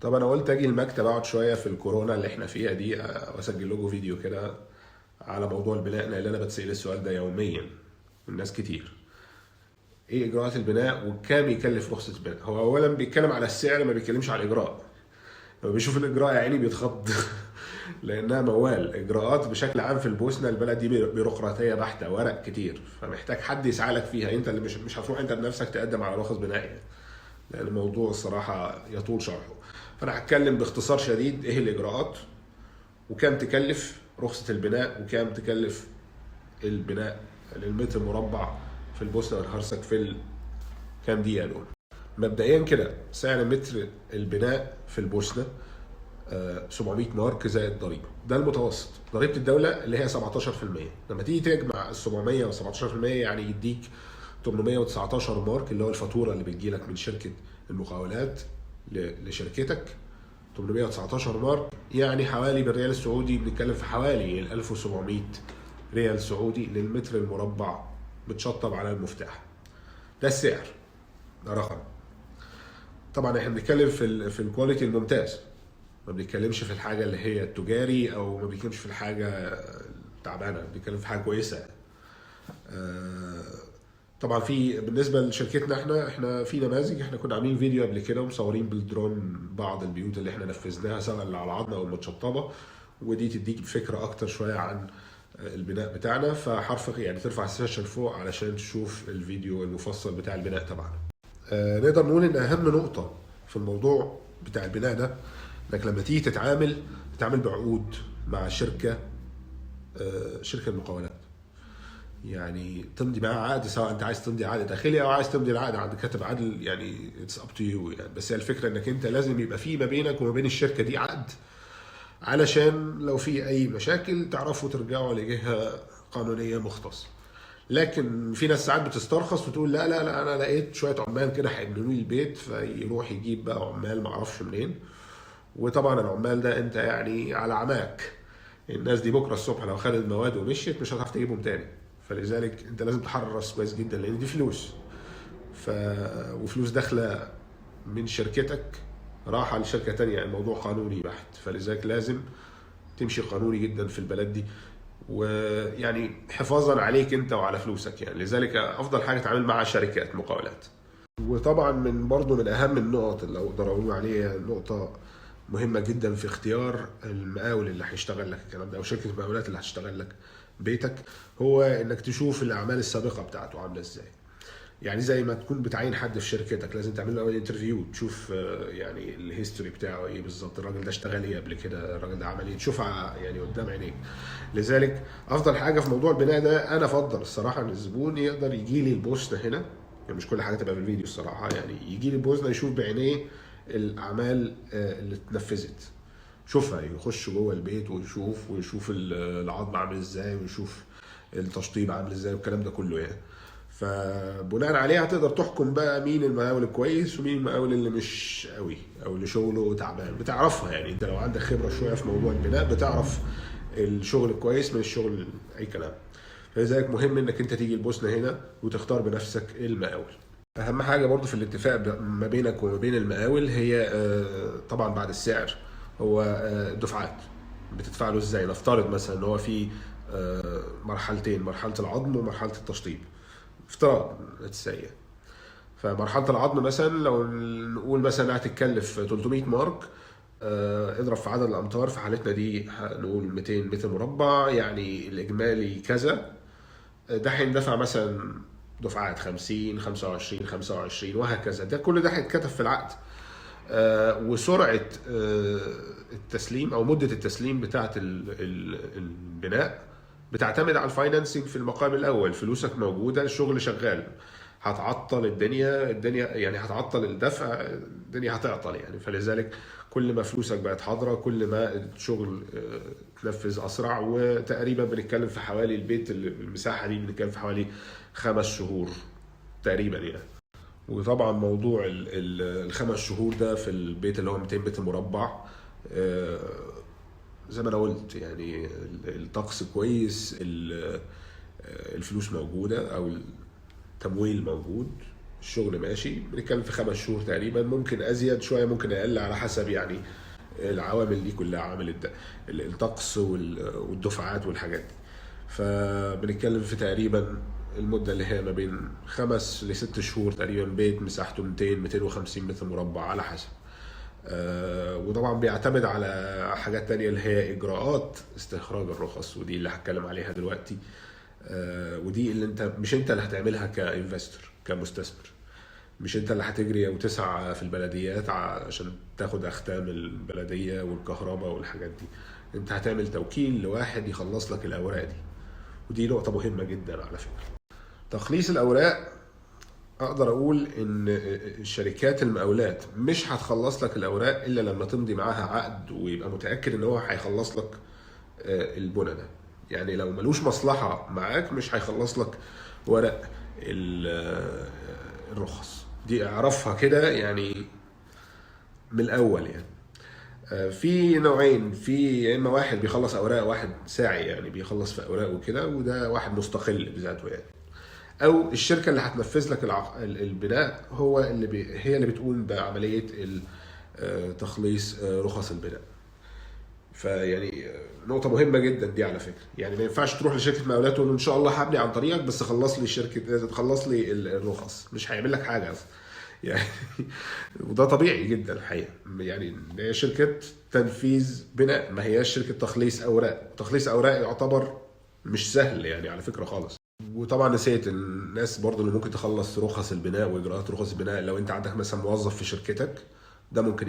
طب انا قلت اجي المكتب اقعد شويه في الكورونا اللي احنا فيها دي، واسجل لكم فيديو كده على موضوع البناء، لان انا بتسال السؤال ده يوميا من ناس كتير. ايه اجراءات البناء وكام يكلف رخصه البناء؟ هو اولا بيتكلم على السعر، ما بيتكلمش على الاجراء. لما بيشوف الاجراء يا عيني بيتخض لانها موال اجراءات بشكل عام في البوسنه. البلد دي بيروقراطيه بحته، ورق كتير، فمحتاج حد يسعى لك فيها. انت اللي مش هتروح انت بنفسك تقدم على رخص بناء يعني. لان الموضوع الصراحه يطول شرحه. فانا هتكلم باختصار شديد ايه الاجراءات، وكام تكلف رخصة البناء، وكام تكلف البناء للمتر مربع في البوسنة والهرسك في كام دقيقة دول. مبدئيا كده سعر متر البناء في البوسنة 700 مارك زائد ضريبة، ده المتوسط. ضريبة الدولة اللي هي 17%. لما تيجي تجمع ال 700 و 17% يعني يديك 819 مارك، اللي هو الفاتورة اللي بتجيلك من شركة المقاولات لشركتك. 819 مارك يعني حوالي بالريال السعودي بنتكلم في حوالي 1700 ريال سعودي للمتر المربع متشطب على المفتاح. ده السعر، ده رقم. طبعا احنا بنتكلم في الكواليتي الممتاز، ما بنتكلمش في الحاجه اللي هي التجاري، او ما بنتكلمش في الحاجه تعبانه، بنتكلم في حاجه كويسه. آه، طبعا في بالنسبه لشركتنا احنا في نماذج، احنا كنا عاملين فيديو قبل كده ومصورين بالدرون بعض البيوت اللي احنا نفذناها، سواء اللي على العظمه او المتشطبه. ودي تديك فكره اكتر شويه عن البناء بتاعنا. فحرفك يعني ترفع الشاشه لفوق علشان تشوف الفيديو المفصل بتاع البناء تبعنا. نقدر نقول ان اهم نقطه في الموضوع بتاع البناء ده، انك لما تيجي تتعامل بعقود مع شركه المقاولات. يعني تمضي معاه عقد، سواء انت عايز تمضي عقد داخلي او عايز تمضي العقد عند كاتب عدل، يعني اتس اب تو يو يعني. بس هي الفكره انك انت لازم يبقى في ما بينك وما بين الشركه دي عقد، علشان لو في اي مشاكل تعرفوا ترجعوا لجهه قانونيه مختصه. لكن في ناس ساعات بتسترخص وتقول لا لا لا، انا لقيت شويه عمال كده هيبنوا لي البيت، فيروح يجيب بقى عمال معرفش منين. وطبعا العمال ده انت يعني على عماك. الناس دي بكره الصبح لو خدت مواد ومشيت مش هتعرف تجيبهم تاني. فلذلك انت لازم تحرص كويس جدا، لان دي فلوس. ف... وفلوس داخله من شركتك راحه لشركه تانية، الموضوع قانوني بحت. فلذلك لازم تمشي قانوني جدا في البلد دي، ويعني حفاظا عليك انت وعلى فلوسك يعني. لذلك افضل حاجه تتعامل مع شركات مقاولات. وطبعا برضه من اهم النقط اللي اقدر اقول عليها نقطه مهمه جدا في اختيار المقاول اللي هيشتغل لك الكلام ده، او شركه المقاولات اللي هتشتغل لك بيتك، هو انك تشوف الاعمال السابقه بتاعته عامله ازاي. يعني زي ما تكون بتعين حد في شركتك، لازم تعمل له اول انترفيو، تشوف يعني الهيستوري بتاعه ايه بالظبط، الراجل ده اشتغل ايه قبل كده، الراجل ده عمل ايه، تشوفها يعني قدام عينيك. لذلك افضل حاجه في موضوع البناء ده، انا افضل الصراحه ان الزبون يقدر يجي لي البوسطه هنا. يعني مش كل حاجه تبقى في الفيديو الصراحه، يعني يجي لي البوسطه يشوف بعينيه الاعمال اللي اتنفذت. شوفها، يخش جوه البيت ويشوف العظم عامل ازاي، ويشوف التشطيب عامل ازاي، والكلام ده كله يعني. فبناء عليها هتقدر تحكم بقى مين المقاول الكويس ومين المقاول اللي مش قوي، او اللي شغله تعبان. بتعرفها يعني، انت لو عندك خبره شويه في موضوع البناء بتعرف الشغل الكويس من الشغل اي كلام. فلذلك مهم انك انت تيجي البوسنه هنا وتختار بنفسك المقاول. اهم حاجه برضو في الاتفاق ما بينك وما بين المقاول هي طبعا بعد السعر، هو الدفعات بتدفع له ازاي. نفترض مثلا ان هو في مرحلتين، مرحله العظم ومرحله التشطيب، افتراض سيء. فمرحله العظم مثلا لو نقول مثلا هتتكلف 300 مارك، اضرب في عدد الامتار، في حالتنا دي نقول 200 متر مربع، يعني الاجمالي كذا. ده هيندفع مثلا دفعات 50 25 25 وهكذا. ده كل ده هيتكتب في العقد. وسرعه التسليم او مده التسليم بتاعه البناء بتعتمد على الفاينانسنج في المقام الاول. فلوسك موجوده، الشغل شغال. هتعطل الدنيا يعني، هتعطل الدفع، الدنيا هتعطل يعني. فلذلك كل ما فلوسك بقت حاضره كل ما الشغل تنفذ اسرع. وتقريبا بنتكلم في حوالي البيت المساحه دي بنتكلم في حوالي 5 شهور تقريبا يعني. وطبعا موضوع ال5 شهور ده في البيت اللي هو 200 متر مربع، آه، زي ما انا قلت يعني الطقس كويس، الفلوس موجوده او التمويل موجود، الشغل ماشي، بنتكلم في 5 شهور تقريبا، ممكن ازيد شويه ممكن اقل على حسب يعني العوامل دي كلها، عوامل الطقس والدفعات والحاجات دي. فبنتكلم في تقريبا المدة اللي هي ما بين 5 ل6 شهور تقريبا، بيت مساحته 200 250 متر مربع على حسب. وطبعا بيعتمد على حاجات تانية اللي هي إجراءات استخراج الرخص، ودي اللي هتكلم عليها دلوقتي. ودي اللي مش انت اللي هتعملها كانفستور كمستثمر، مش انت اللي هتجري وتسعى في البلديات عشان تاخد اختام البلدية والكهرباء والحاجات دي. انت هتعمل توكيل لواحد يخلص لك الاوراق دي، ودي نقطة مهمة جدا على فكرة. تخليص الاوراق، اقدر اقول ان شركات المقاولات مش هتخلص لك الاوراق الا لما تمضي معاها عقد ويبقى متاكد ان هو هيخلص لك البنى ده. يعني لو ملوش مصلحه معاك مش هيخلص لك ورق الرخص دي، اعرفها كده يعني من الاول يعني. في نوعين، في يا اما واحد بيخلص اوراق، واحد ساعي يعني بيخلص في اوراق وكده، وده واحد مستقل بذاته يعني. او الشركه اللي هتنفذ لك البناء هو هي اللي بتقوم بعمليه تخليص رخص البناء. فيعني نقطة مهمة جدا دي على فكرة. يعني ما ينفعش تروح لشركة مقاولات وتقول له ان شاء الله هبني عن طريقك بس خلص لي تخلص لي الرخص، مش هيعمل لك حاجة اصلا يعني. وده طبيعي جدا الحقيقة، يعني هي شركة تنفيذ بناء، ما هياش شركة تخليص اوراق. تخليص اوراق يعتبر مش سهل يعني على فكرة خالص. وطبعا نسيت الناس برضو اللي ممكن تخلص رخص البناء واجراءات رخص البناء. لو انت عندك مثلا موظف في شركتك، ده ممكن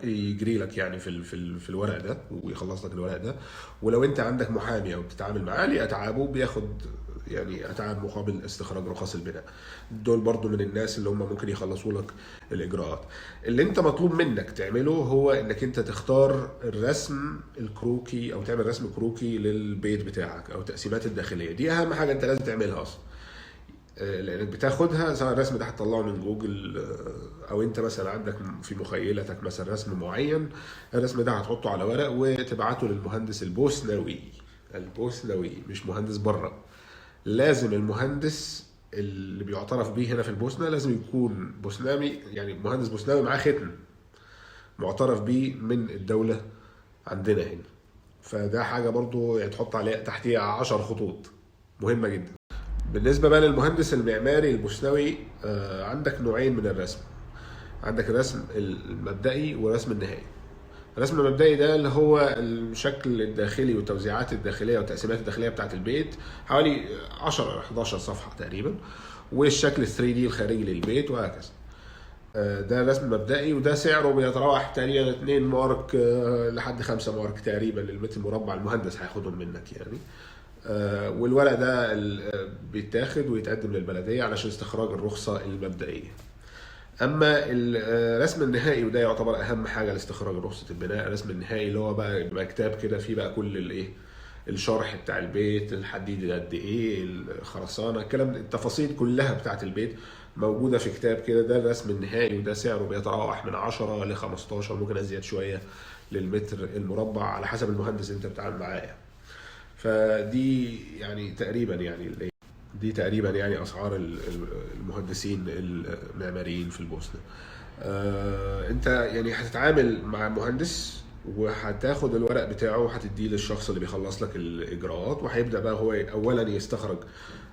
يجري لك يعني في الورق ده ويخلص لك الورق ده. ولو انت عندك محامي او بتتعامل معاه ليه اتعابه، بياخد يعني اتعاب مقابل استخراج رخص البناء. دول برضو من الناس اللي هم ممكن يخلصوا لك الاجراءات. اللي انت مطلوب منك تعمله هو انك انت تختار الرسم الكروكي، او تعمل رسم كروكي للبيت بتاعك او التقسيمات الداخليه. دي اهم حاجه انت لازم تعملها اصلا، لانك بتاخدها سواء الرسم ده هتطلعه من جوجل، او انت مثلا عندك في مخيلتك مثلا رسم معين، الرسم ده هتحطه على ورق وتبعته للمهندس البوسنوي. البوسنوي مش مهندس بره، لازم المهندس اللي بيعترف بيه هنا في البوسنه لازم يكون بوسنامي، يعني مهندس بوسناوي معاه ختم معترف بيه من الدوله عندنا هنا. فده حاجه برضو يعني تحط عليها تحتيها 10 خطوط، مهمه جدا. بالنسبة بقى للمهندس المعماري البوسنوي، عندك نوعين من الرسم. عندك الرسم المبدئي والرسم النهائي. الرسم المبدئي ده اللي هو الشكل الداخلي والتوزيعات الداخلية والتقسيمات الداخلية بتاعة البيت، حوالي 10 11 صفحة تقريبا، والشكل ال 3 دي الخارجي للبيت وهكذا. ده الرسم المبدئي، وده سعره بيتراوح تقريبا 2 مارك لحد 5 مارك تقريبا للمتر مربع، المهندس هياخدهم منك يعني. والورق ده بيتاخد ويتقدم للبلدية علشان استخراج الرخصة المبدئية. اما الرسم النهائي، وده يعتبر اهم حاجة لاستخراج رخصة البناء، الرسم النهائي اللي هو بقى كتاب كده فيه بقى كل الايه، الشرح بتاع البيت، الحديد قد ايه، الخرسانة، الكلام، التفاصيل كلها بتاعت البيت موجودة في كتاب كده. ده الرسم النهائي، وده سعره بيتراوح من 10 ل 15، ممكن ازيد شوية للمتر المربع على حسب المهندس اللي انت بتتعامل معاه يعني. فدي يعني تقريبا دي تقريبا يعني اسعار المهندسين المعماريين في البوسنه. انت يعني هتتعامل مع مهندس وهتاخد الورق بتاعه وهتديه للشخص اللي بيخلص لك الاجراءات، وهيبدا بقى هو اولا يستخرج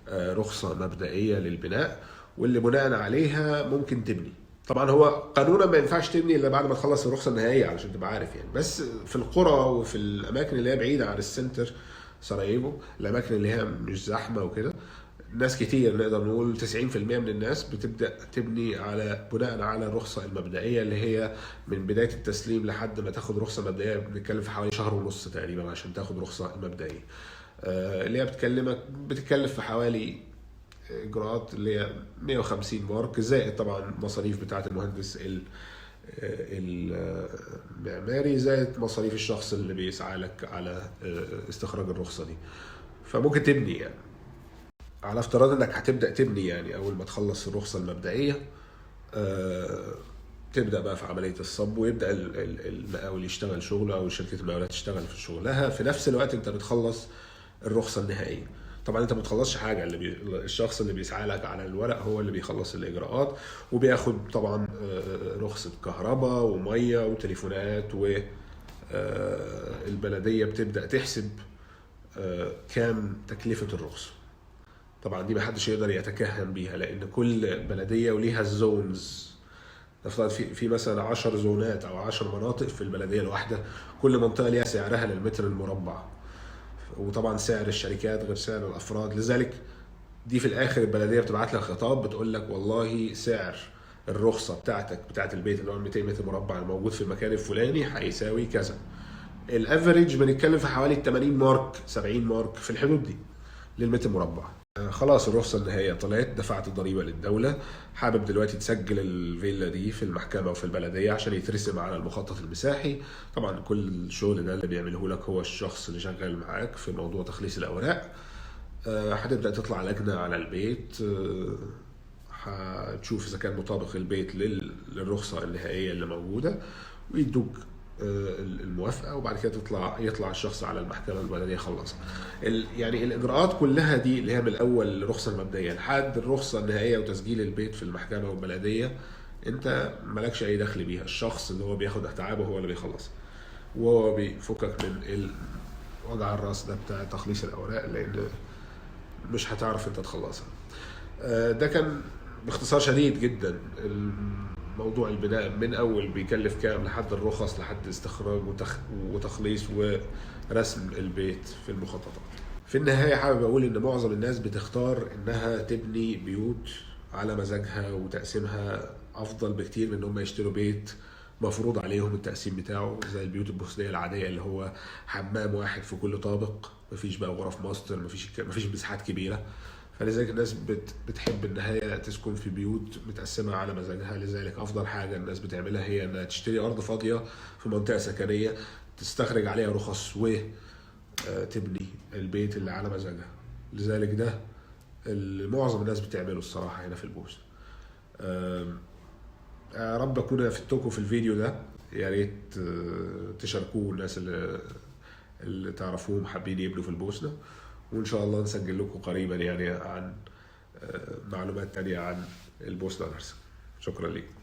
رخصه مبدئيه للبناء، واللي بناء عليها ممكن تبني. طبعا هو قانونا ما ينفعش تبني الا بعد ما تخلص الرخصه النهائيه علشان تبقى عارف يعني. بس في القرى وفي الاماكن اللي هي بعيده عن السنتر سراييفو، الاماكن اللي هي مش زحمه وكده، ناس كتير نقدر نقول 90% من الناس بتبدا تبني على بناء على الرخصه المبدئيه، اللي هي من بدايه التسليم لحد ما تاخد رخصه مبدئيه بنتكلم في حوالي شهر ونص تقريبا عشان تاخد رخصه مبدئيه. اللي هي بتتكلف في حوالي اجراءات اللي هي 150 مارك، زائد طبعا مصاريف بتاعه المهندس المعماري، زائد مصاريف الشخص اللي بيسعى لك على استخراج الرخصه دي. فممكن تبني يعني على افتراض انك هتبدا تبني يعني اول ما تخلص الرخصه المبدئيه. تبدا بقى في عمليه الصب، ويبدا المقاول يشتغل شغله او شركه المقاولات تشتغل في شغلها. في نفس الوقت انت بتخلص الرخصه النهائيه. طبعا انت ما بتخلصش حاجه، الشخص اللي بيسعى لك على الورق هو اللي بيخلص الاجراءات، وبياخد طبعا رخصه كهرباء وميه وتليفونات، والبلديه بتبدا تحسب كام تكلفه الرخصه. طبعا دي محدش يقدر يتكهن بيها، لان كل بلديه وليها الزونز. نفترض في مثلا 10 زونات او 10 مناطق في البلديه الواحده، كل منطقه ليها سعرها للمتر المربع، وطبعا سعر الشركات غير سعر الافراد. لذلك دي في الاخر البلديه بتبعت لك خطاب بتقول لك والله سعر الرخصه بتاعت البيت اللي هو 200 متر مربع الموجود في المكان الفلاني هيساوي كذا. الافريج بنتكلم في حوالي 80 مارك 70 مارك في الحدود دي للمتر مربع. خلاص الرخصة النهائية طلعت، دفعت الضريبة للدولة، حابب دلوقتي تسجل الفيلا دي في المحكمة وفي البلدية عشان يترسم على المخطط المساحي. طبعا كل الشغل ده اللي بيعمله لك هو الشخص اللي شغال معاك في موضوع تخليص الأوراق. هتبدأ تطلع لجنة على البيت، هتشوف إذا كان مطابق البيت للرخصة النهائية اللي موجودة، ويدوك الموافقه، وبعد كده يطلع الشخص على المحكمه البلديه يخلص. يعني الاجراءات كلها دي اللي هي من اول الرخصه المبدئيه لحد الرخصه النهائيه وتسجيل البيت في المحكمه والبلديه، انت مالكش اي دخل بيها. الشخص اللي هو بياخد اتعابه هو اللي بيخلص، وهو بيفكك من وضع الراس ده بتاع تخليص الاوراق، لان مش هتعرف انت تخلصها. ده كان باختصار شديد جدا موضوع البناء، من اول بيكلف كام لحد الرخص لحد استخراج وتخليص ورسم البيت في المخططات. في النهاية حابب اقول ان معظم الناس بتختار انها تبني بيوت على مزاجها، وتقسيمها افضل بكتير من ان هم يشتروا بيت مفروض عليهم التقسيم بتاعه، زي البيوت البوسطية العادية اللي هو حمام واحد في كل طابق، مفيش بقى غرف ماستر، مفيش مساحات كبيرة. فلذلك الناس بتحب ان هي تسكن في بيوت متقسمه على مزاجها. لذلك افضل حاجه الناس بتعملها هي انها تشتري ارض فاضيه في منطقه سكنيه، تستخرج عليها رخص وتبني البيت اللي على مزاجها. لذلك ده معظم الناس بتعمله الصراحه هنا في البوسطة. يا رب اكون افدتكم في الفيديو ده، يا ريت تشاركوه الناس اللي تعرفوهم حابين يبنوا في البوسطة، وإن شاء الله نسجل لكم قريبا يعني عن معلومات تانية عن البوسطة والهرسك. شكرا لكم.